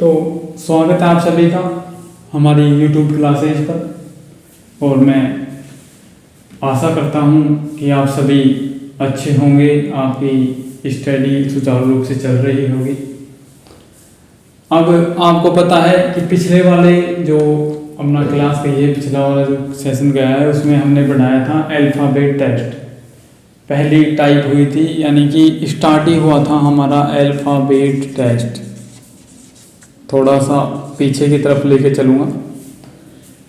तो स्वागत है आप सभी का हमारी YouTube क्लासेज पर। और मैं आशा करता हूँ कि आप सभी अच्छे होंगे, आपकी स्टडी सुचारू रूप से चल रही होगी। अब आपको पता है कि पिछले वाले जो अपना क्लास का ये पिछला वाला जो सेशन गया है उसमें हमने पढ़ाया था अल्फ़ाबेट टेस्ट। पहली टाइप हुई थी, यानी कि स्टार्ट ही हुआ था हमारा अल्फ़ाबेट टेस्ट। थोड़ा सा पीछे की तरफ लेके चलूँगा।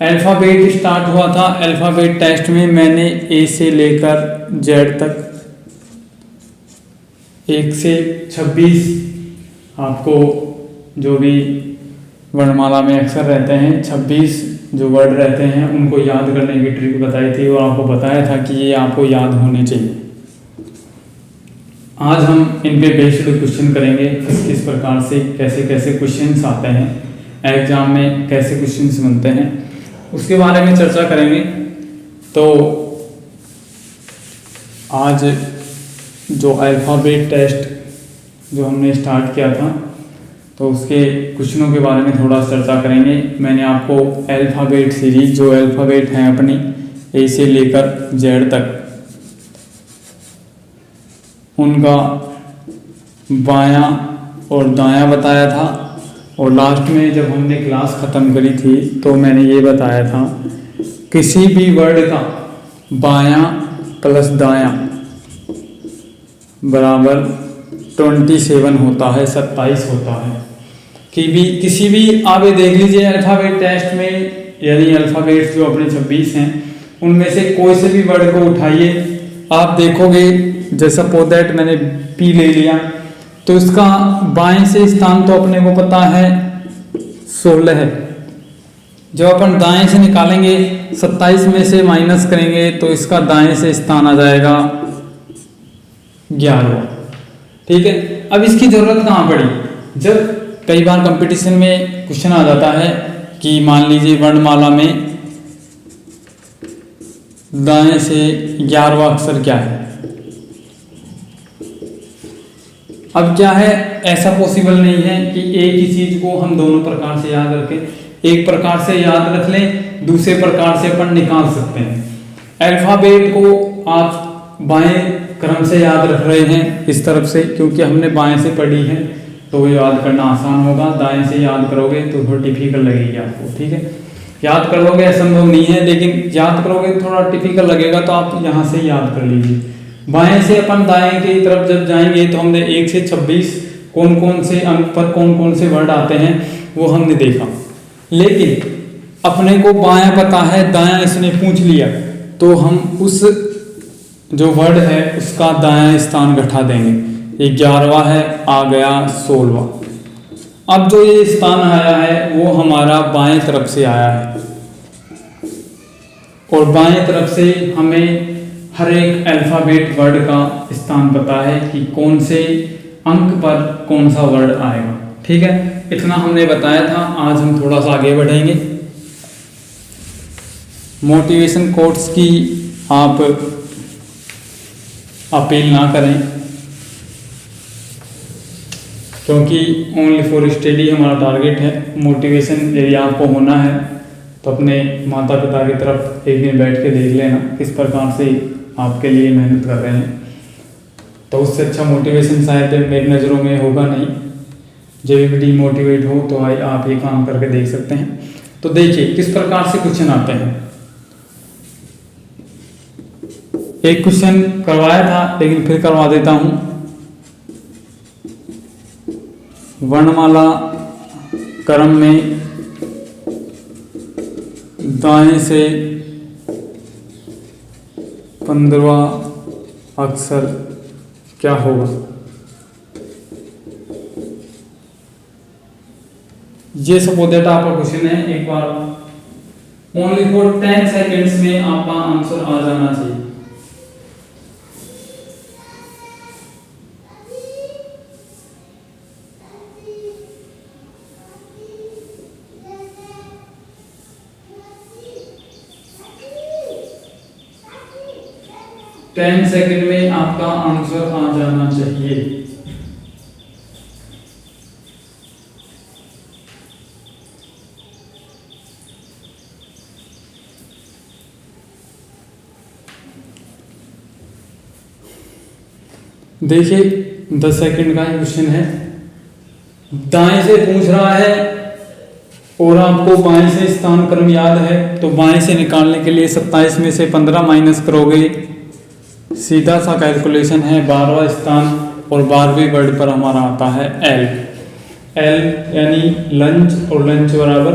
अल्फ़ाबेट स्टार्ट हुआ था। अल्फ़ाबेट टेस्ट में मैंने ए से लेकर जेड तक 1 से 26 आपको जो भी वर्णमाला में अक्षर रहते हैं 26 जो वर्ड रहते हैं उनको याद करने की ट्रिक बताई थी और आपको बताया था कि ये आपको याद होने चाहिए। आज हम इन पे बेस्ड क्वेश्चन करेंगे, किस प्रकार से कैसे कैसे क्वेश्चंस आते हैं एग्जाम में, कैसे क्वेश्चंस बनते हैं उसके बारे में चर्चा करेंगे। तो आज जो अल्फ़ाबेट टेस्ट जो हमने स्टार्ट किया था तो उसके क्वेश्चनों के बारे में थोड़ा चर्चा करेंगे। मैंने आपको अल्फ़ाबेट सीरीज जो अल्फ़ाबेट हैं अपनी ए से लेकर जेड तक उनका बायां और दायां बताया था। और लास्ट में जब हमने क्लास ख़त्म करी थी तो मैंने ये बताया था किसी भी वर्ड का बायां प्लस दायां बराबर 27 होता है, 27 होता है। किसी भी आप ये देख लीजिए अल्फ़ाबेट टेस्ट में, यानी अल्फ़ाबेट्स जो अपने 26 हैं उनमें से कोई से भी वर्ड को उठाइए, आप देखोगे जैसा पोदैट मैंने पी ले लिया तो इसका बाएं से स्थान तो अपने को पता है 16 है। जब अपन दाएं से निकालेंगे 27 में से माइनस करेंगे तो इसका दाएं से स्थान आ जाएगा 11। ठीक है, अब इसकी जरूरत कहाँ पड़ी? जब कई बार कंपटीशन में क्वेश्चन आ जाता है कि मान लीजिए वर्णमाला में दाएं से 11वां अक्षर क्या है। अब क्या है, ऐसा पॉसिबल नहीं है कि एक ही चीज को हम दोनों प्रकार से याद रखें। एक प्रकार से याद रख लें, दूसरे प्रकार से अपन निकाल सकते हैं। अल्फ़ाबेट को आप बाएं क्रम से याद रख रहे हैं इस तरफ से, क्योंकि हमने बाएं से पढ़ी है तो याद करना आसान होगा। दाएं से याद करोगे तो थोड़ा डिफिकल्ट लगेगी आपको। ठीक है, याद कर लोगे असंभव नहीं है, लेकिन याद करोगे थोड़ा डिफिकल्ट लगेगा तो आप यहाँ से याद कर लीजिए। बाएं से अपन दाएं की तरफ जब जाएंगे तो हमने 1 से 26 कौन कौन से अंक पर कौन कौन से वर्ड आते हैं वो हमने देखा। लेकिन अपने को बायां पता है, दायां इसने पूछ लिया तो हम उस जो वर्ड है उसका दायां स्थान घटा देंगे। 11वां है, आ गया 16वां। अब जो ये स्थान आया है वो हमारा बाएं तरफ से आया है और बाएं तरफ से हमें हर एक अल्फ़ाबेट वर्ड का स्थान पता है कि कौन से अंक पर कौन सा वर्ड आएगा। ठीक है, इतना हमने बताया था। आज हम थोड़ा सा आगे बढ़ेंगे। मोटिवेशन कोट्स की आप अपील ना करें, क्योंकि ओनली फॉर स्टडी हमारा टारगेट है। मोटिवेशन यदि आपको होना है तो अपने माता पिता की तरफ एक दिन बैठ के देख लेना किस प्रकार से आपके लिए मेहनत कर रहे हैं। तो उससे अच्छा मोटिवेशन शायद मेरी नज़रों में होगा नहीं। जब भी डीमोटिवेट हो तो आप ये काम करके देख सकते हैं। तो देखिए किस प्रकार से क्वेश्चन आते हैं। एक क्वेश्चन करवाया था लेकिन फिर करवा देता हूँ। वर्णमाला क्रम में दाएं से 15वां अक्षर क्या होगा? ये सपोज दैट आपका क्वेश्चन है। एक बार ओनली फॉर 10 सेकेंड्स में आपका आंसर आ जाना चाहिए। टेन सेकेंड में आपका आंसर आ जाना चाहिए। देखिए 10 सेकंड का क्वेश्चन है, दाएं से पूछ रहा है और आपको बाएं से स्थान क्रम याद है, तो बाएं से निकालने के लिए 27 में से 15 माइनस करोगे, सीधा सा कैलकुलेशन है 12वां स्थान और 12वें वर्ड पर हमारा आता है एल। एल यानी लंच, और लंच बराबर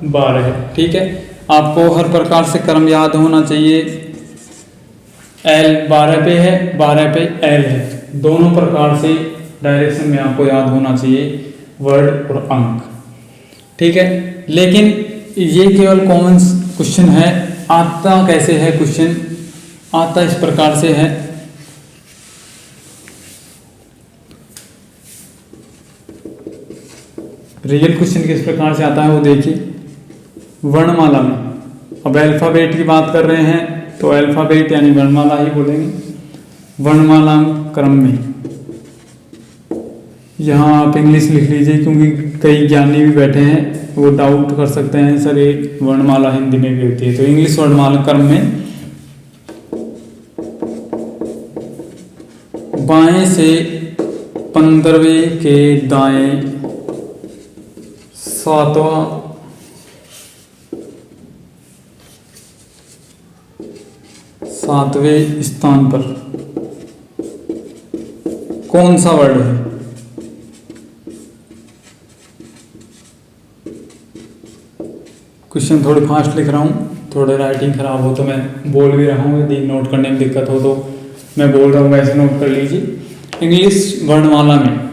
12 है। ठीक है, आपको हर प्रकार से क्रम याद होना चाहिए। एल 12 पे है, 12 पे एल है, दोनों प्रकार से डायरेक्शन में आपको याद होना चाहिए वर्ड और अंक। ठीक है, लेकिन ये केवल कॉमन क्वेश्चन है। आता कैसे है क्वेश्चन, आता इस प्रकार से है, रियल क्वेश्चन किस प्रकार से आता है वो देखिए। वर्णमाला में, अब अल्फाबेट की बात कर रहे हैं तो अल्फाबेट यानी वर्णमाला ही बोलेंगे। वर्णमाला क्रम में यहाँ आप इंग्लिश लिख लीजिए, क्योंकि कई ज्ञानी भी बैठे हैं, वो डाउट कर सकते हैं सर ये वर्णमाला हिंदी में भी होती है। तो इंग्लिश वर्णमाला क्रम में बाएं से 15वें के दाएं 7वें स्थान पर कौन सा वर्ड है? क्वेश्चन थोड़े फास्ट लिख रहा हूँ, थोड़े राइटिंग खराब हो तो मैं बोल भी रहा हूँ, यदि नोट करने में दिक्कत हो तो मैं बोल रहा हूँ वैसे नोट कर लीजिए। इंग्लिश वर्णमाला में,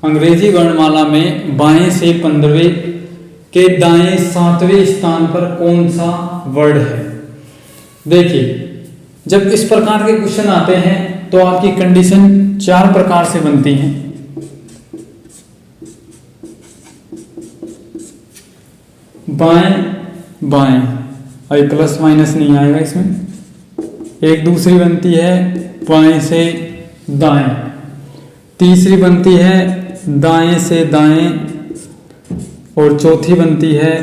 अंग्रेजी वर्णमाला में बाएं से 15वें के दाएं 7वें स्थान पर कौन सा वर्ड है? देखिए, जब इस प्रकार के क्वेश्चन आते हैं तो आपकी कंडीशन 4 प्रकार से बनती है। बाएं बाएं, अभी प्लस माइनस नहीं आएगा इसमें। एक दूसरी बनती है बाएं से दाएं, तीसरी बनती है दाएं से दाएं, और चौथी बनती है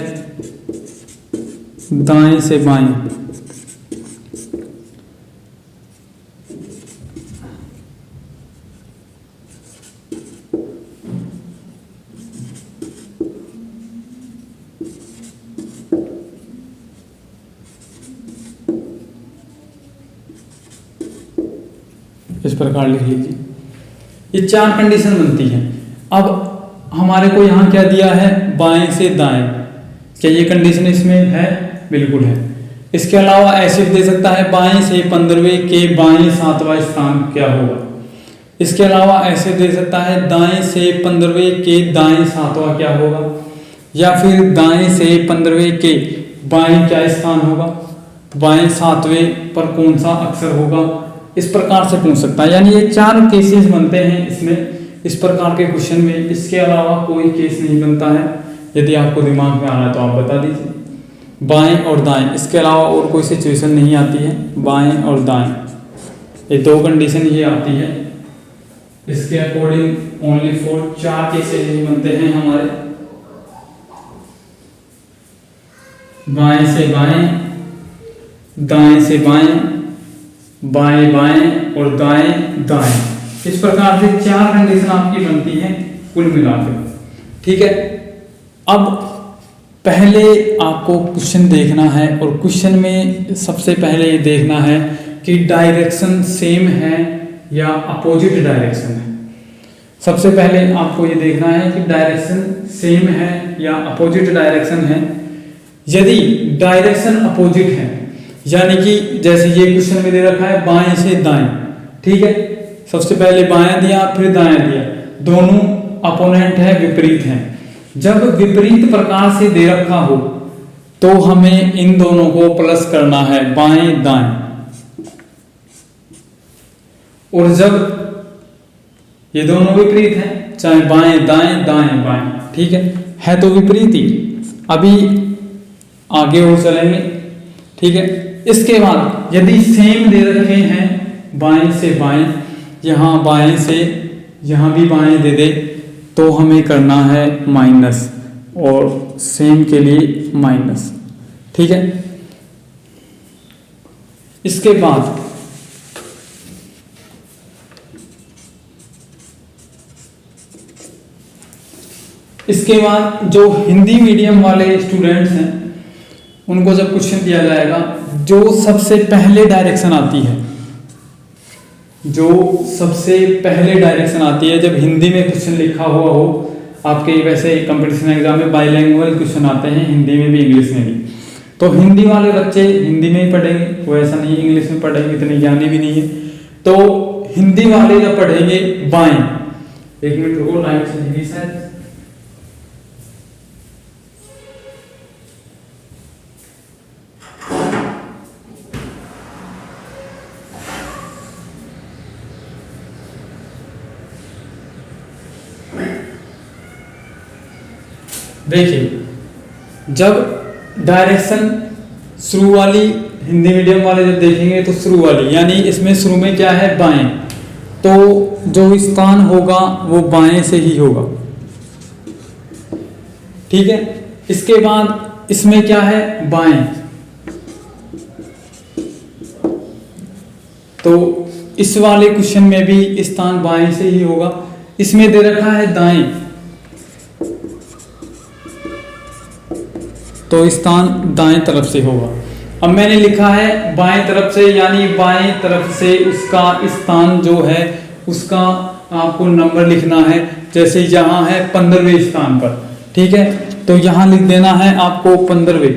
दाएं से बाएं। इस प्रकार लिख लीजिए, ये 4 कंडीशन बनती हैं। अब हमारे को यहाँ क्या दिया है? बाएं से दाएं। क्या ये कंडीशन इसमें है? बिल्कुल है। इसके अलावा ऐसे दे सकता है बाएं से 15वें के बाएं 7वां स्थान क्या होगा। इसके अलावा ऐसे दे सकता है दाएं से 15वें के दाएं 7वां क्या होगा, या फिर दाएं से 15वें के बाएं क्या स्थान होगा, बाएं 7वें पर कौन सा अक्षर होगा। इस प्रकार से पूछ सकता है। यानी ये 4 केसेस बनते हैं इसमें, इस प्रकार के क्वेश्चन में। इसके अलावा कोई केस नहीं बनता है। यदि आपको दिमाग में आ रहा है तो आप बता दीजिए। बाएं और दाएं, इसके अलावा और कोई सिचुएशन नहीं आती है। बाएं और दाएं, ये 2 कंडीशन ही आती है। इसके अकॉर्डिंग ओनली फॉर 4 केसेस ही बनते हैं हमारे। बाएं से बाएं, दाएं से बाएं, बाएं बाएं और दाएं दाएं। इस प्रकार से 4 कंडीशन आपकी बनती है कुल मिलाकर। ठीक है, अब पहले आपको क्वेश्चन देखना है, और क्वेश्चन में सबसे पहले ये देखना है कि डायरेक्शन सेम है या अपोजिट डायरेक्शन है। सबसे पहले आपको ये देखना है कि डायरेक्शन सेम है या अपोजिट डायरेक्शन है। यदि डायरेक्शन अपोजिट है, यानी कि जैसे ये क्वेश्चन में दे रखा है बाएं से दाएं, ठीक है, सबसे पहले बायां दिया फिर दायां दिया, दोनों अपोनेंट है, विपरीत हैं। जब विपरीत प्रकार से दे रखा हो तो हमें इन दोनों को प्लस करना है, बाएं दाएं। और जब ये दोनों विपरीत हैं, चाहे बाएं दाएं दाएं बाएं, ठीक है तो विपरीत ही। अभी आगे और चलेंगे, ठीक है। इसके बाद यदि सेम दे रखे हैं बाएं से बाएं, यहाँ बाएं से यहाँ भी बाएं दे दे, तो हमें करना है माइनस, और सेम के लिए माइनस, ठीक है। इसके बाद इसके बाद जो हिंदी मीडियम वाले स्टूडेंट्स हैं उनको जब क्वेश्चन दिया जाएगा, जो सबसे पहले डायरेक्शन आती है, जो सबसे पहले डायरेक्शन आती है, जब हिंदी में क्वेश्चन लिखा हुआ हो, आपके वैसे कंपटीशन एग्जाम में बाइलैंग्वेज क्वेश्चन आते हैं, हिंदी में भी इंग्लिश में भी, तो हिंदी वाले बच्चे हिंदी में ही पढ़ेंगे, वो ऐसा नहीं इंग्लिश में पढ़ेंगे, इतने ज्ञानी भी नहीं है। तो हिंदी वाले जब पढ़ेंगे बाएं, एक मिनट रुको, लाइट चलेगी शायद। देखिए, जब डायरेक्शन शुरू वाली हिंदी मीडियम वाले जब देखेंगे तो शुरू वाली, यानी इसमें शुरू में क्या है, बाएं, तो जो स्थान होगा वो बाएं से ही होगा, ठीक है। इसके बाद इसमें क्या है, बाएं, तो इस वाले क्वेश्चन में भी स्थान बाएं से ही होगा। इसमें दे रखा है दाएं, तो स्थान दाएं तरफ से होगा। अब मैंने लिखा है बाएं तरफ से, यानी बाएं तरफ से उसका स्थान जो है उसका आपको नंबर लिखना है। जैसे यहाँ है 15वें स्थान पर, ठीक है, तो यहाँ लिख देना है आपको 15वें।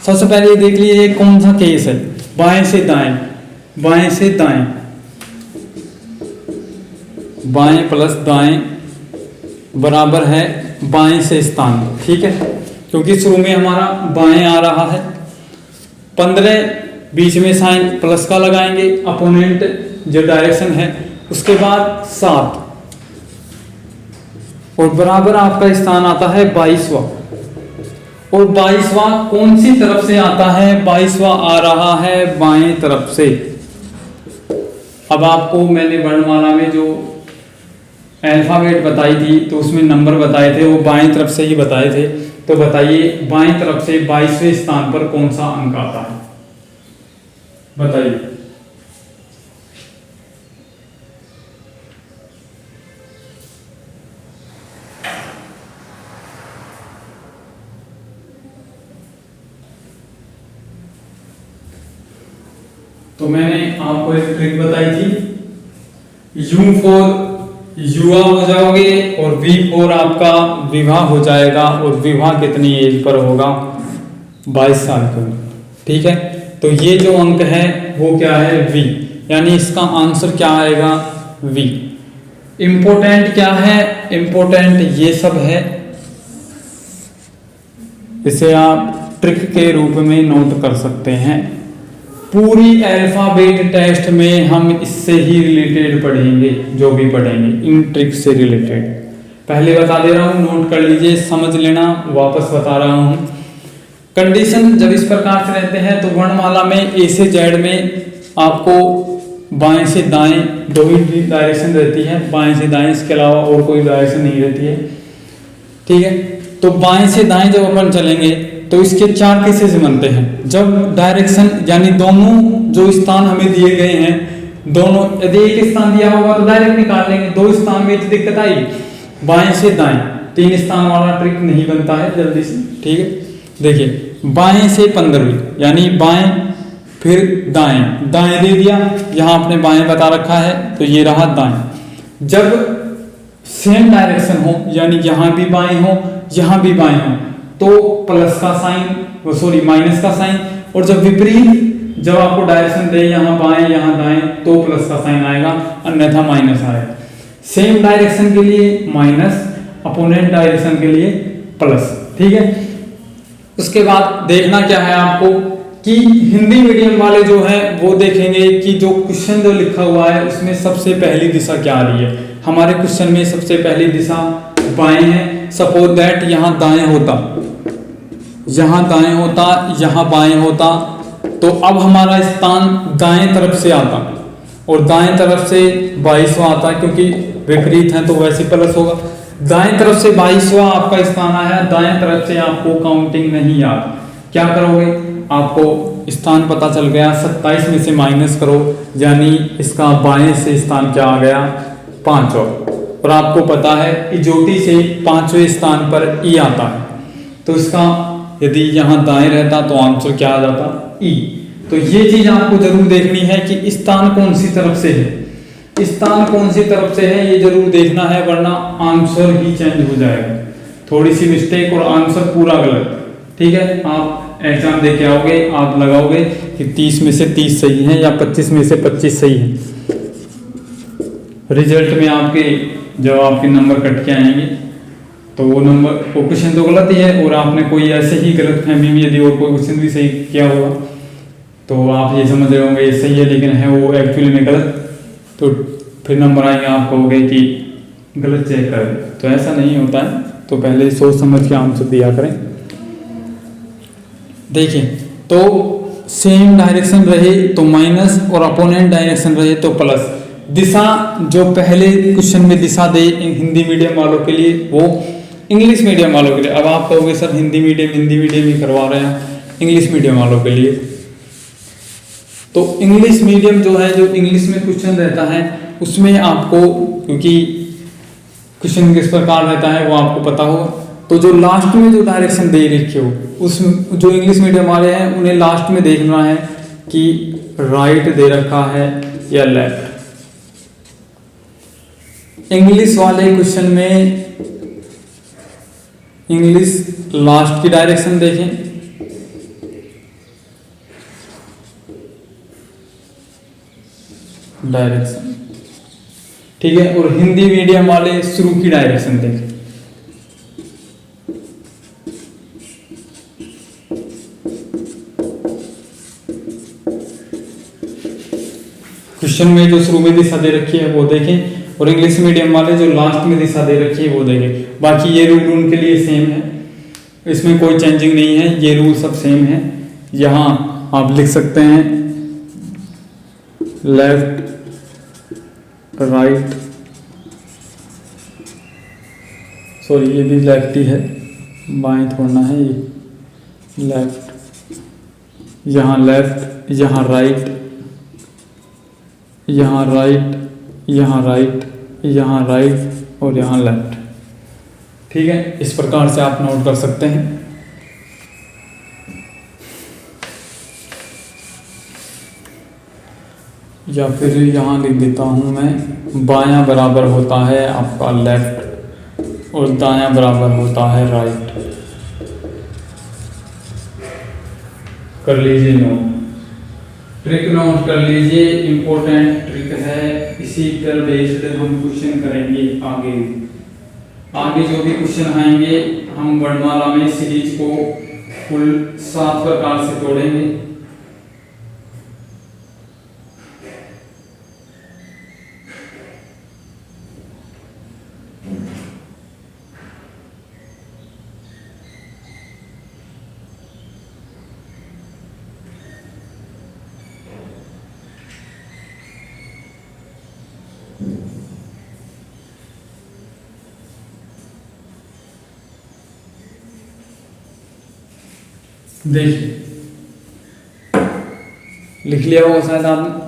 सबसे पहले देख लीजिए कौन सा केस है, बाएं से दाएं, बाएं से दाएं, बाएं प्लस दाएं बराबर है बाएं से स्थान, ठीक है, क्योंकि शुरू में हमारा बाएं आ रहा है। 15 बीच में साइन प्लस का लगाएंगे, अपोनेंट जो डायरेक्शन है, उसके बाद 7 और बराबर आपका स्थान आता है 22वां। और 22वां कौन सी तरफ से आता है, 22वां आ रहा है बाएं तरफ से। अब आपको मैंने वर्णमाला में जो अल्फाबेट बताई थी तो उसमें नंबर बताए थे, वो बाएं तरफ से ही बताए थे। तो बताइए बाएं तरफ से 22वें स्थान पर कौन सा अंक आता है, बताइए। तो मैंने आपको एक ट्रिक बताई थी, U फॉर युवा हो जाओगे और V फॉर आपका विवाह हो जाएगा, और विवाह कितनी एज पर होगा, 22 साल की उम्र, ठीक है। तो ये जो अंक है वो क्या है, V, यानी इसका आंसर क्या आएगा, V। इंपोर्टेंट क्या है, इंपोर्टेंट ये सब है, इसे आप ट्रिक के रूप में नोट कर सकते हैं। पूरी अल्फाबेट टेस्ट में हम इससे ही रिलेटेड पढ़ेंगे, जो भी पढ़ेंगे इन ट्रिक से रिलेटेड। पहले बता दे रहा हूँ, नोट कर लीजिए, समझ लेना, वापस बता रहा हूँ। कंडीशन जब इस प्रकार से रहते हैं तो वर्णमाला में ए से जेड में आपको बाएं से दाएं दो ही डायरेक्शन रहती है, बाएं से दाएं, इसके अलावा और कोई डायरेक्शन नहीं रहती है, ठीक है। तो बाएं से दाएं जब अपन चलेंगे तो इसके 4 केसेस बनते हैं। जब डायरेक्शन यानी दोनों जो स्थान हमें दिए गए हैं, दोनों यदि एक स्थान दिया होगा तो डायरेक्ट निकाल लेंगे, 2 स्थान में तो दिक्कत आई, बाएं से दाएं 3 स्थान वाला ट्रिक नहीं बनता है जल्दी से, ठीक है। देखिए बाएं से 15वीं, यानी बाएं फिर दाएं, दाएं दे दिया, यहाँ आपने बाएं बता रखा है तो ये रहा दाएं। जब सेम डायरेक्शन हो, यानी यहाँ भी बाएं हो यहाँ भी बाएं हो, तो प्लस का साइन, सॉरी माइनस का साइन, और जब विपरीत जब आपको डायरेक्शन दे, यहाँ बाएं यहाँ दाएं, तो प्लस का साइन आएगा, अन्यथा माइनस आएगा। सेम डायरेक्शन के लिए माइनस, अपोनेंट डायरेक्शन के लिए प्लस, ठीक है। उसके बाद देखना क्या है आपको कि हिंदी मीडियम वाले जो है वो देखेंगे कि जो क्वेश्चन जो लिखा हुआ है उसमें सबसे पहली दिशा क्या आ रही है। हमारे क्वेश्चन में सबसे पहली दिशा बाएं है। सपोज दैट यहाँ दाएं होता, यहाँ दाएं होता, यहाँ बाएं होता, तो अब हमारा स्थान दाएं तरफ से आता, और दाएं तरफ से 22वां आता, क्योंकि विपरीत है तो वैसे प्लस होगा। दाएं तरफ से 22वां आपका स्थान आया, दाएं तरफ से आपको काउंटिंग नहीं याद, क्या करोगे, आपको स्थान पता चल गया, 27 में से माइनस करो, यानी इसका बाएं से स्थान क्या आ गया, 5 और और आपको पता है इजोटी से 5वें स्थान पर ई आता है, तो इसका यदि यहाँ दाएं रहता तो आंसर क्या आ जाता, ई। तो ये चीज आपको जरूर देखनी है कि स्थान कौन सी तरफ से है, स्थान कौन सी तरफ से है ये जरूर देखना है, वरना आंसर ही चेंज हो जाएगा। थोड़ी सी मिस्टेक और आंसर पूरा गलत। ठीक है, आप एग्जाम दे के आओगे, आप लगाओगे कि 30 में से 30 सही है या 25 में से 25 सही है, रिजल्ट में आपके जब आपके नंबर कट के आएंगे तो वो नंबर, वो क्वेश्चन तो गलत ही है, और आपने कोई ऐसे ही गलत फहमी में यदि और कोई क्वेश्चन भी सही किया होगा तो आप ये समझ रहे होंगे ये सही है लेकिन है वो एक्चुअली में गलत, तो फिर नंबर आएंगे आप कहोगे कि गलत चेक करें। तो ऐसा नहीं होता है, तो पहले सोच समझ के आंसर दिया करें। देखिए, तो सेम डायरेक्शन रहे तो माइनस और अपोनेंट डायरेक्शन रहे तो प्लस। दिशा जो पहले क्वेश्चन में दिशा दे हिंदी मीडियम वालों के लिए, वो इंग्लिश मीडियम वालों के लिए। अब आप कहोगे सर हिंदी मीडियम ही करवा रहे हैं इंग्लिश मीडियम वालों के लिए, तो इंग्लिश मीडियम जो है, जो इंग्लिश में क्वेश्चन रहता है उसमें आपको, क्योंकि क्वेश्चन किस प्रकार रहता है वो आपको पता हो, तो जो लास्ट में जो डायरेक्शन दे रखी हो उस, जो इंग्लिश मीडियम वाले हैं उन्हें लास्ट में देखना है कि राइट दे रखा है या लेफ्ट। इंग्लिश वाले क्वेश्चन में इंग्लिश लास्ट की डायरेक्शन देखें, डायरेक्शन, ठीक है, और हिंदी मीडियम वाले शुरू की डायरेक्शन देखें। क्वेश्चन में जो शुरू में दिशा दे रखी है वो देखें, और इंग्लिश मीडियम वाले जो लास्ट में दिशा दे रखी है वो देखें। बाकी ये रूल उनके लिए सेम है, इसमें कोई चेंजिंग नहीं है, ये रूल सब सेम है। यहाँ आप लिख सकते हैं लेफ्ट राइट, सॉरी ये भी लेफ्ट ही है, बाएं छोड़ना है, ये लेफ्ट, यहाँ लेफ्ट, यहाँ राइट, यहाँ राइट, यहाँ राइट, यहाँ राइट और यहाँ लेफ्ट। ठीक है, इस प्रकार से आप नोट कर सकते हैं। या फिर यहाँ लिख देता हूँ मैं, बायां बराबर होता है आपका लेफ्ट और दायां बराबर होता है राइट। कर लीजिए नोट, ट्रिक नोट कर लीजिए, इम्पोर्टेंट ट्रिक है। इसी पर बेस्ड हम क्वेश्चन करेंगे आगे जो भी क्वेश्चन आएंगे हम वर्णमाला में सीरीज को कुल 7 प्रकार से तोड़ेंगे। देखिए, लिख लिया होगा शायद आपने।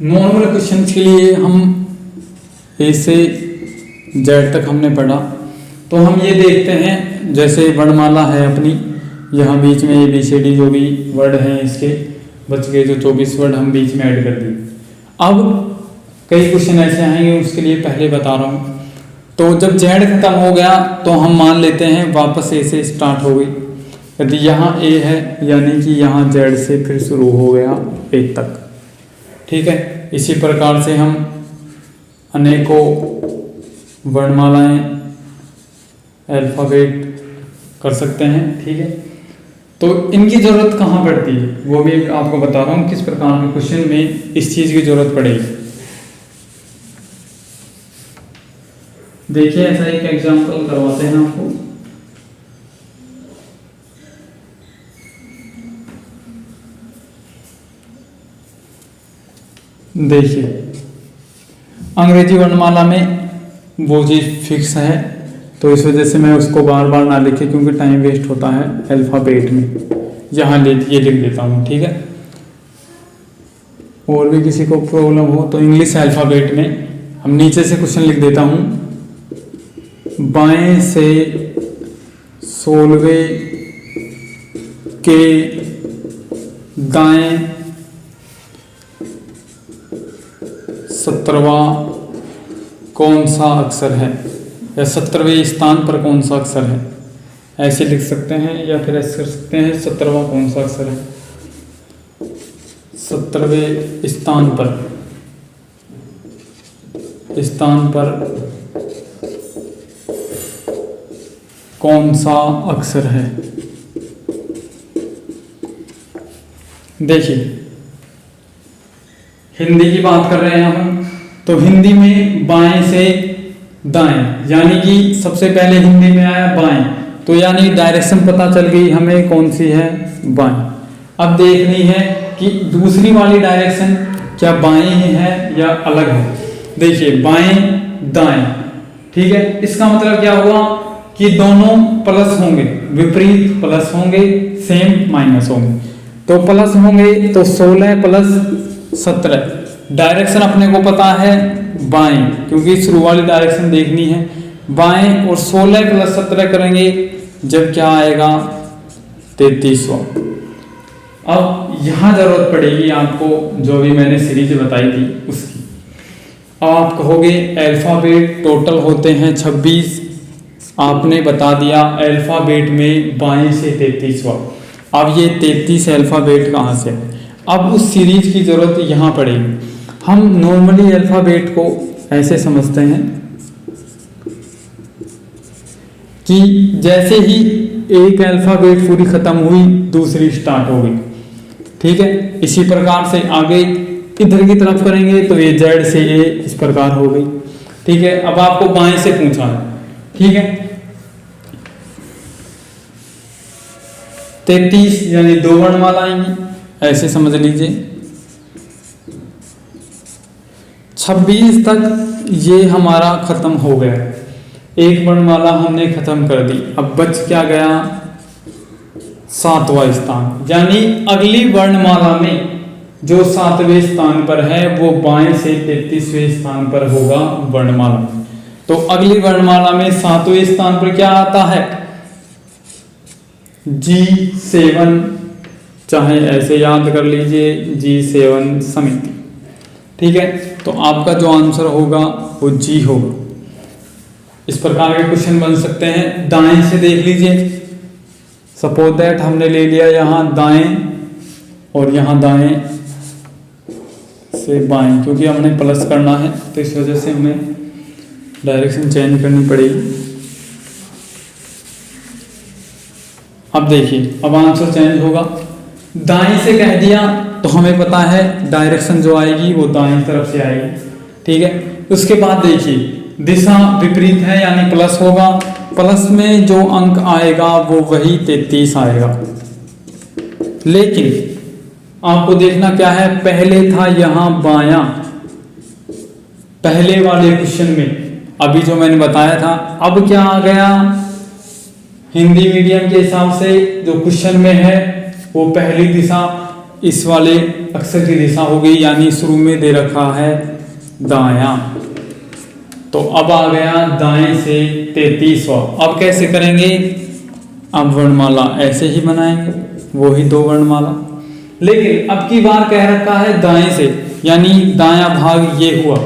नॉर्मल क्वेश्चन के लिए हम ए से जेड तक हमने पढ़ा, तो हम ये देखते हैं जैसे वर्णमाला है अपनी, यहाँ बीच में ए बी सी डी जो भी वर्ड हैं इसके बच गए, जो 24 वर्ड हम बीच में ऐड कर दिए। अब कई क्वेश्चन ऐसे आएंगे, उसके लिए पहले बता रहा हूँ। तो जब जेड खत्म हो गया तो हम मान लेते हैं वापस ए से स्टार्ट हो गई। यदि यहाँ ए है यानी कि यहाँ जेड से फिर शुरू हो गया ए तक। ठीक है, इसी प्रकार से हम अनेकों वर्णमालाएं अल्फाबेट कर सकते हैं। ठीक है, तो इनकी ज़रूरत कहाँ पड़ती है वो भी आपको बता रहा हूँ, किस प्रकार के क्वेश्चन में इस चीज़ की ज़रूरत पड़ेगी। देखिए, ऐसा एक एग्जांपल करवाते हैं आपको। देखिए अंग्रेजी वर्णमाला में वो चीज़ फिक्स है, तो इस वजह से मैं उसको बार बार ना लिखे क्योंकि टाइम वेस्ट होता है अल्फ़ाबेट में। यहाँ ये लिख देता हूँ, ठीक है। और भी किसी को प्रॉब्लम हो तो इंग्लिश अल्फ़ाबेट में हम नीचे से क्वेश्चन लिख देता हूँ, बाएं से 16वें के दाएं 17वां कौन सा अक्षर है, या 17वें स्थान पर कौन सा अक्षर है, ऐसे लिख सकते हैं या फिर ऐसे कर सकते हैं 17वां कौन सा अक्षर है, 17वें स्थान पर कौन सा अक्षर है। देखिए हिंदी की बात कर रहे हैं हम, तो हिंदी में बाएं से दाएं, यानी कि सबसे पहले हिंदी में आया बाएं, तो यानी डायरेक्शन पता चल गई हमें कौन सी है, बाएं। अब देखनी है कि दूसरी वाली डायरेक्शन क्या बाएं है या अलग है। देखिए बाएं दाएं, ठीक है, इसका मतलब क्या हुआ कि दोनों प्लस होंगे, विपरीत प्लस होंगे, सेम माइनस होंगे। तो प्लस होंगे तो 16 प्लस 17, डायरेक्शन अपने को पता है बाएं, क्योंकि शुरू वाली डायरेक्शन देखनी है बाएं, और 16 प्लस 17 करेंगे जब क्या आएगा 33वां। अब यहाँ जरूरत पड़ेगी आपको जो भी मैंने सीरीज बताई थी उसकी। अब आप कहोगे अल्फ़ाबेट टोटल होते हैं 26, आपने बता दिया अल्फ़ाबेट में बाएं से 33वां। अब ये 33 अल्फ़ाबेट कहाँ से, अब उस सीरीज की ज़रूरत यहाँ पड़ेगी। हम नॉर्मली अल्फ़ाबेट को ऐसे समझते हैं कि जैसे ही एक अल्फ़ाबेट पूरी ख़त्म हुई दूसरी स्टार्ट हो गई, ठीक है। इसी प्रकार से आगे इधर की तरफ करेंगे तो ये जेड से ए इस प्रकार हो गई, ठीक है। अब आपको बाएं से पूछा है, ठीक है, 33 यानी 2 वर्णमाला आएंगी, ऐसे समझ लीजिए। 26 तक ये हमारा खत्म हो गया, एक वर्णमाला हमने खत्म कर दी। अब बच क्या गया 7वां स्थान, यानी अगली वर्णमाला में जो 7वें स्थान पर है वो बाएं से 33वें स्थान पर होगा वर्णमाला। तो अगली वर्णमाला में 7वें स्थान पर क्या आता है G7, चाहे ऐसे याद कर लीजिए G7 समिति, ठीक है। तो आपका जो आंसर होगा वो जी होगा। इस प्रकार के क्वेश्चन बन सकते हैं। दाएं से देख लीजिए, सपोज दैट हमने ले लिया यहाँ दाएं और यहाँ दाएं से बाएं, क्योंकि हमने प्लस करना है तो इस वजह से हमें डायरेक्शन चेंज करनी पड़ेगी। अब देखिए अब आंसर चेंज होगा, दाएं से कह दिया तो हमें पता है डायरेक्शन जो आएगी वो दाएं तरफ से आएगी, ठीक है। उसके बाद देखिए दिशा विपरीत है यानी प्लस होगा, प्लस में जो अंक आएगा वो वही 33 आएगा। लेकिन आपको देखना क्या है, पहले था यहाँ बायां, पहले वाले क्वेश्चन में अभी जो मैंने बताया था, अब क्या आ गया हिंदी मीडियम के हिसाब से जो क्वेश्चन में है वो पहली दिशा इस वाले अक्षर की दिशा हो गई, यानी शुरू में दे रखा है दायां। तो अब आ गया दाएं से 33वां। अब कैसे करेंगे, अब वर्णमाला ऐसे ही बनाएंगे, वो ही 2 वर्णमाला। लेकिन अब की बार कह रखा है दाएं से, यानी दायां भाग ये हुआ।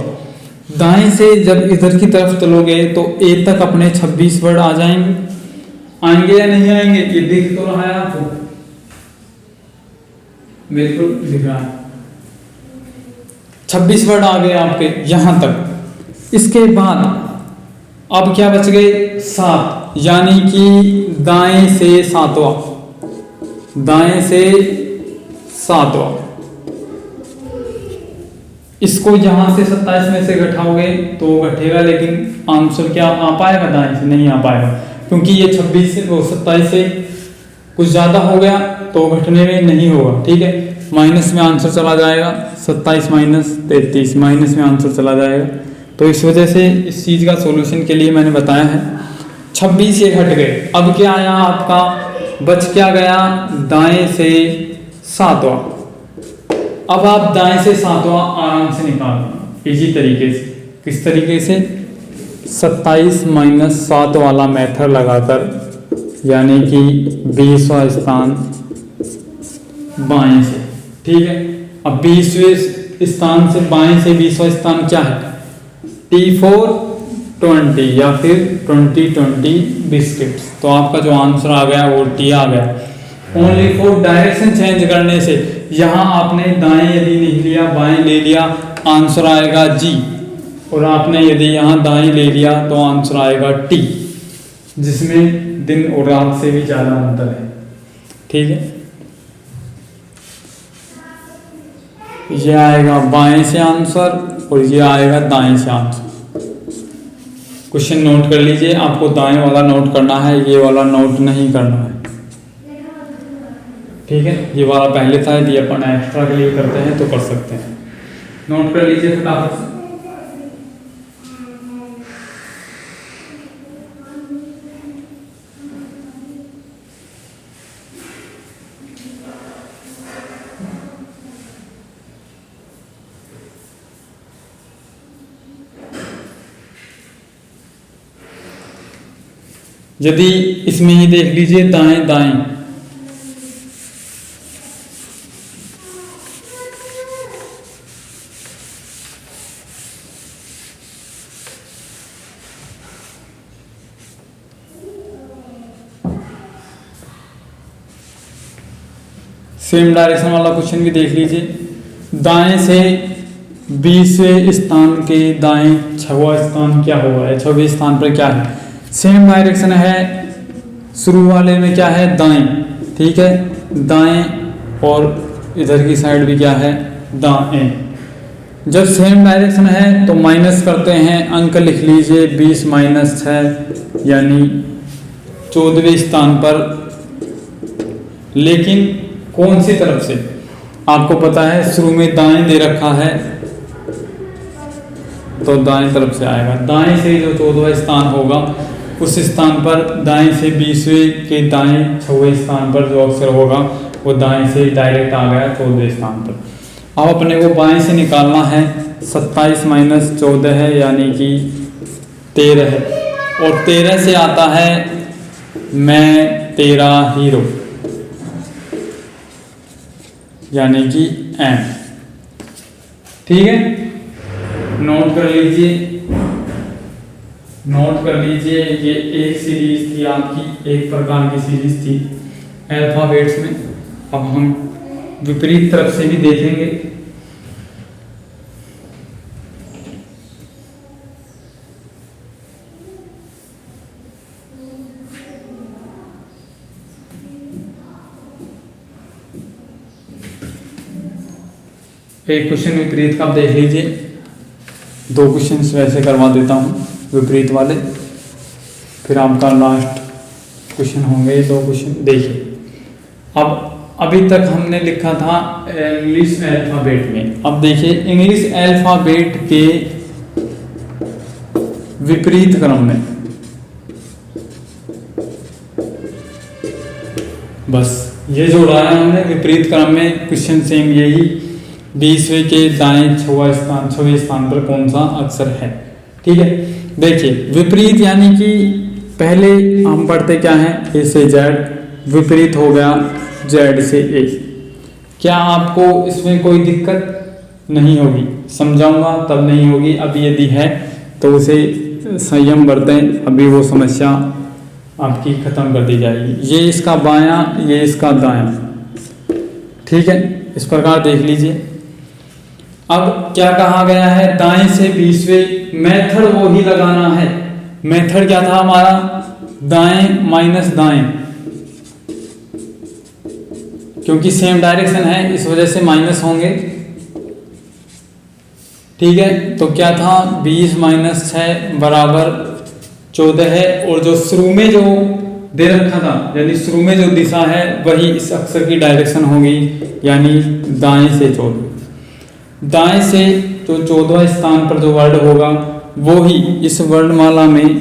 दाएं से जब इधर की तरफ चलोगे तो ए तक अपने 26 वर्ड आ जाएंगे, आएंगे या नहीं आएंगे, ये दिख तो रहा है आपको, बिल्कुल दिख रहा है। 26 वर्ड आ गए आपके यहां तक। इसके बाद अब क्या बच गए 7, यानी कि दाएं से 7वां, दाएं से 7वां। इसको यहां से 27 में से घटाओगे तो घटेगा, लेकिन आंसर क्या आ पाएगा, दाएं से नहीं आ पाएगा, क्योंकि ये 26 से 27 से कुछ ज्यादा हो गया तो घटने में नहीं होगा, ठीक है। माइनस में आंसर चला जाएगा, 27 माइनस 33 माइनस में आंसर चला जाएगा। तो इस वजह से इस चीज़ का सॉल्यूशन के लिए मैंने बताया है 26 ये घट गए। अब क्या आया आपका, बच क्या गया, दाएं से सातवां। अब आप दाएं से सातवां आराम से निकाल दें इसी तरीके से। किस तरीके से, 27 माइनस 7 वाला मेथड लगाकर, यानी कि 20वां स्थान बाएं से। ठीक है, अब 20वें स्थान से बाएं से 20वां स्थान क्या है, T4 20 या फिर 20 बिस्किट्स। तो आपका जो आंसर आ गया वो T आ गया। ओनली फॉर डायरेक्शन चेंज करने से, यहाँ आपने दाएं यदि नहीं लिया बाएं ले लिया, आंसर आएगा G, और आपने यदि यहाँ दाएं ले लिया तो आंसर आएगा T, जिसमें दिन और रात से भी ज़्यादा अंतर है। ठीक है, ये आएगा बाएं से आंसर और ये आएगा दाएं से आंसर। क्वेश्चन नोट कर लीजिए, आपको दाएं वाला नोट करना है, ये वाला नोट नहीं करना है। ठीक है, ये वाला पहले था, यदि अपन एक्स्ट्रा के लिए करते हैं तो कर सकते हैं। नोट कर लीजिए फटाफट से। यदि इसमें ही देख लीजिए दाएं दाएं, सेम डायरेक्शन वाला क्वेश्चन भी देख लीजिए। दाएं से 20वें स्थान के दाएं 6वां स्थान क्या हुआ है, 6वें स्थान पर क्या है, सेम डायरेक्शन है। शुरू वाले में क्या है, दाएं। ठीक है, दाएं, और इधर की साइड भी क्या है, दाएं। जब सेम डायरेक्शन है तो माइनस करते हैं, अंक लिख लीजिए 20 माइनस 6 यानी 14वें स्थान पर। लेकिन कौन सी तरफ से, आपको पता है शुरू में दाएं दे रखा है तो दाएं तरफ से आएगा। दाएं से जो 14वां स्थान होगा उस स्थान पर दाएं से 20वें के दाएं 6वें स्थान पर जो अक्षर होगा वो दाएं से डायरेक्ट आ गया 14वें स्थान पर। अब अपने को बाएं से निकालना है, 27 माइनस 14 है यानी कि 13 है, और 13 से आता है मैं तेरा हीरो यानी कि M। ठीक है, नोट कर लीजिए, नोट कर लीजिए। ये एक सीरीज थी आपकी, एक प्रकार की सीरीज थी अल्फाबेट्स में। अब हम विपरीत तरफ से भी देखेंगे। एक क्वेश्चन विपरीत का आप देख लीजिए, 2 क्वेश्चन वैसे करवा देता हूँ विपरीत वाले, फिर आपका लास्ट क्वेश्चन होंगे 2 क्वेश्चन। देखिए, अब अभी तक हमने लिखा था इंग्लिश अल्फाबेट में। अब देखिए इंग्लिश अल्फाबेट के विपरीत क्रम में, बस ये जोड़ा है हमने विपरीत क्रम में। क्वेश्चन सेम यही, 20वें के दाएं 6वें स्थान पर कौन सा अक्षर है। ठीक है, देखिए विपरीत यानी कि पहले हम पढ़ते क्या है, ए से जेड, विपरीत हो गया जेड से ए। क्या आपको इसमें कोई दिक्कत नहीं होगी, समझाऊंगा तब नहीं होगी। अभी यदि है तो उसे संयम बरतें, अभी वो समस्या आपकी खत्म कर दी जाएगी। ये इसका बायां, ये इसका दायां। ठीक है, इस प्रकार देख लीजिए। अब क्या कहा गया है, दाएं से 20वें, मेथड वो ही लगाना है। मेथड क्या था हमारा, दाएं माइनस दाएं, क्योंकि सेम डायरेक्शन है इस वजह से माइनस होंगे। ठीक है, तो क्या था 20 माइनस 6 बराबर 14 है, और जो शुरू में जो दे रखा था, यानी शुरू में जो दिशा है वही इस अक्षर की डायरेक्शन होगी, यानी दाएं से 14। दाएं से जो 14वें स्थान पर जो वर्ण होगा वो ही इस वर्णमाला में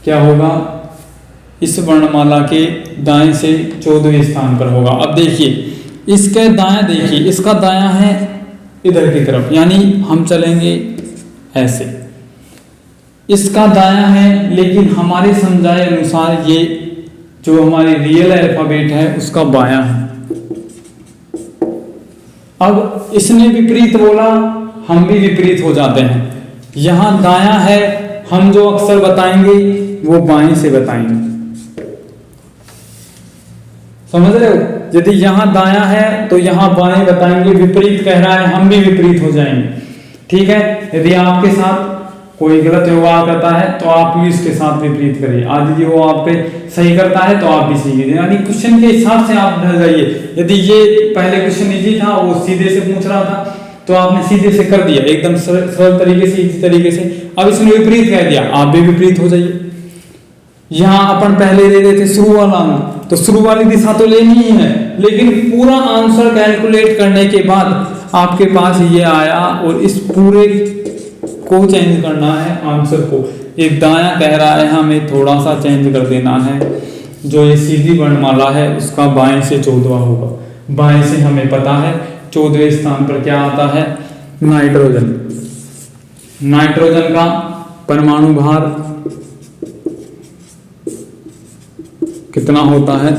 क्या होगा, इस वर्णमाला के दाएं से 14वें स्थान पर होगा। अब देखिए इसके दायां, देखिए इसका दायां है इधर की तरफ, यानी हम चलेंगे ऐसे, इसका दायां है, लेकिन हमारे समझाए अनुसार ये जो हमारी रियल अल्फाबेट है उसका बायां है। अब इसने विपरीत बोला, हम भी विपरीत हो जाते हैं। यहां दायां है, हम जो अक्षर बताएंगे वो बाएं से बताएंगे, समझ रहे हो? यदि यहां दायां है तो यहां बाएं बताएंगे, विपरीत कह रहा है हम भी विपरीत हो जाएंगे, ठीक है। यदि आपके साथ कोई गलत व्यवहार करता है तो आप भी उसके साथ विपरीत करिए, आज यदि वो आप पे सही करता है तो आप भी सीखिए, यानी क्वेश्चन के हिसाब से आप ढल जाइए। यदि ये पहले क्वेश्चन इजी था, वो सीधे से पूछ रहा था तो आपने सीधे से कर दिया, एकदम सरल तरीके से, इसी तरीके से। अब इसने विपरीत कह दिया, आप भी विपरीत हो जाइए। यहां अपन पहले ले रहे थे शुरू वाला अंक, तो शुरू वाली दिशा तो लेनी ही है, लेकिन पूरा आंसर कैलकुलेट करने के बाद आपके पास ये आया और इस पूरे को चेंज करना है आंसर को। एक दायां कह रहा है हमें थोड़ा सा चेंज कर देना है, जो ये सीधी वर्णमाला है उसका बाएं से 14वां होगा। बाएं से हमें पता है 14वें स्थान पर क्या आता है, नाइट्रोजन। नाइट्रोजन का परमाणु भार कितना होता है,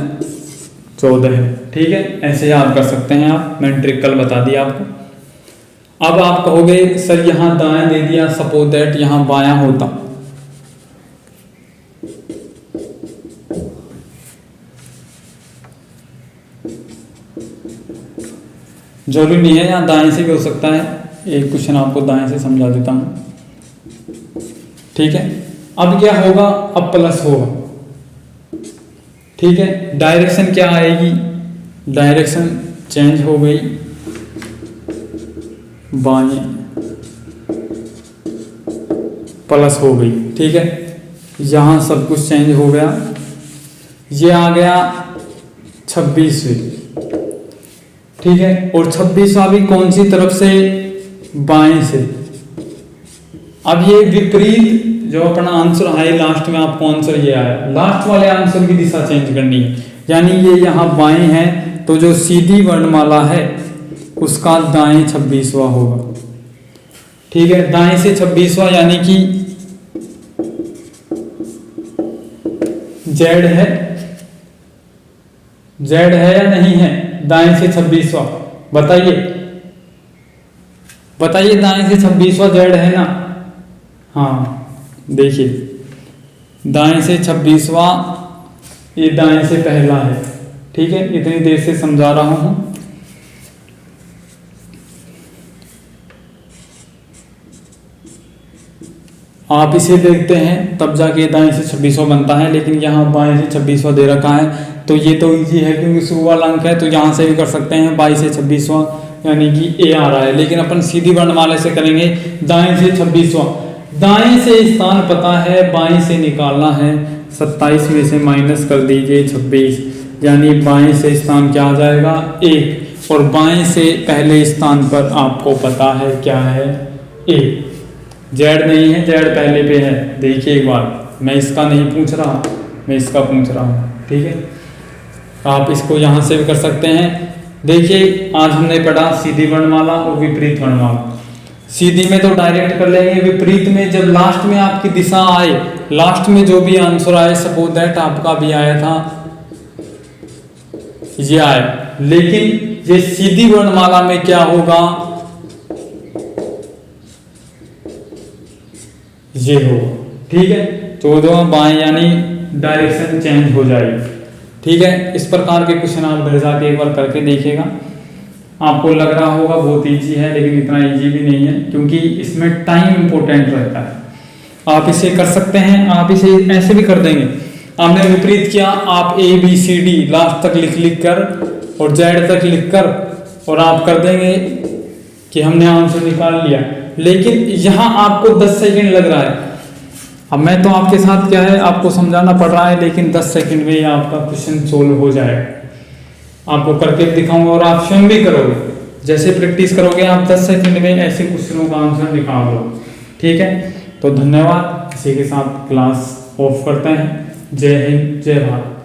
14 है, ठीक है। ऐसे याद कर सकते हैं आप, मैंने ट्रिक कल बता दिया आपको। अब आप कहोगे सर यहां दायां दे दिया, सपोज दैट यहां बायां होता, जरूरी नहीं है यहां दाएं से भी हो सकता है। एक क्वेश्चन आपको दाएं से समझा देता हूं, ठीक है। अब क्या होगा, अब प्लस होगा, ठीक है। डायरेक्शन क्या आएगी, डायरेक्शन चेंज हो गई, बाएं प्लस हो गई, ठीक है। यहां सब कुछ चेंज हो गया, ये आ गया 26वें, ठीक है। और 26वां भी कौन सी तरफ से, बाएं से। अब ये विपरीत जो अपना आंसर है, लास्ट में आपको आंसर ये आया, लास्ट वाले आंसर की दिशा चेंज करनी है, यानी ये यहां बाएं है तो जो सीधी वर्णमाला है उसका दाएं 26वां होगा, ठीक है। दाएं से 26वां यानी कि जेड है, जेड है या नहीं है, दाएं से 26वां बताइए, बताइए दाएं से 26वां जेड है ना। हाँ देखिए दाएं से 26वां, ये दाएं से पहला है, ठीक है। इतनी देर से समझा रहा हूं, आप इसे देखते हैं तब जाके दाएं से 26वां बनता है, लेकिन यहाँ बाएं से 26वां दे रखा है तो ये तो इजी है क्योंकि शुरू वाला अंक है, तो यहाँ से भी कर सकते हैं बाएं से 26वां, यानी कि ए आ रहा है। लेकिन अपन सीधी वर्णमाला से करेंगे, दाएं से 26वां, दाएं से स्थान पता है, बाएं से निकालना है, 27 में से माइनस कर दीजिए 26, यानी बाएं से स्थान क्या आ जाएगा, 1, और बाएं से पहले स्थान पर आपको पता है क्या है, ए। जेड नहीं है, जेड पहले पे है, देखिए एक बार, मैं इसका नहीं पूछ रहा, मैं इसका पूछ रहा हूँ, ठीक है। आप इसको यहाँ से भी कर सकते हैं। देखिए आज हमने पढ़ा सीधी वर्णमाला और विपरीत वर्णमाला। सीधी में तो डायरेक्ट कर लेंगे, विपरीत में जब लास्ट में आपकी दिशा आए, लास्ट में जो भी आंसर आए, सपोज दैट आपका भी आया था, ये आया, लेकिन ये सीधी वर्णमाला में क्या होगा, ये होगा, ठीक है। 14वां बाएं, यानी डायरेक्शन चेंज हो जाएगी, ठीक है। इस प्रकार के क्वेश्चन आप घर जाके एक बार करके देखिएगा, आपको लग रहा होगा बहुत इजी है, लेकिन इतना इजी भी नहीं है क्योंकि इसमें टाइम इंपॉर्टेंट रहता है। आप इसे कर सकते हैं, आप इसे ऐसे भी कर देंगे, आपने विपरीत किया, आप A B C D last तक लिख कर और जेड तक लिख कर और आप कर देंगे कि हमने आंसर निकाल लिया, लेकिन यहां आपको 10 सेकंड लग रहा है, अब मैं तो आपके साथ क्या है, आपको समझाना पड़ रहा है, लेकिन 10 सेकंड में ही आपका क्वेश्चन सोल्व हो जाएगा। आपको करके दिखाऊंगा और आप स्वयं भी करोगे। जैसे प्रैक्टिस करोगे आप 10 सेकंड में ऐसे क्वेश्चनों का आंसर निकाल लो। ठीक है, तो धन्यवाद। इसी के साथ क्लास ऑफ करते हैं। जय हिंद, जय भारत।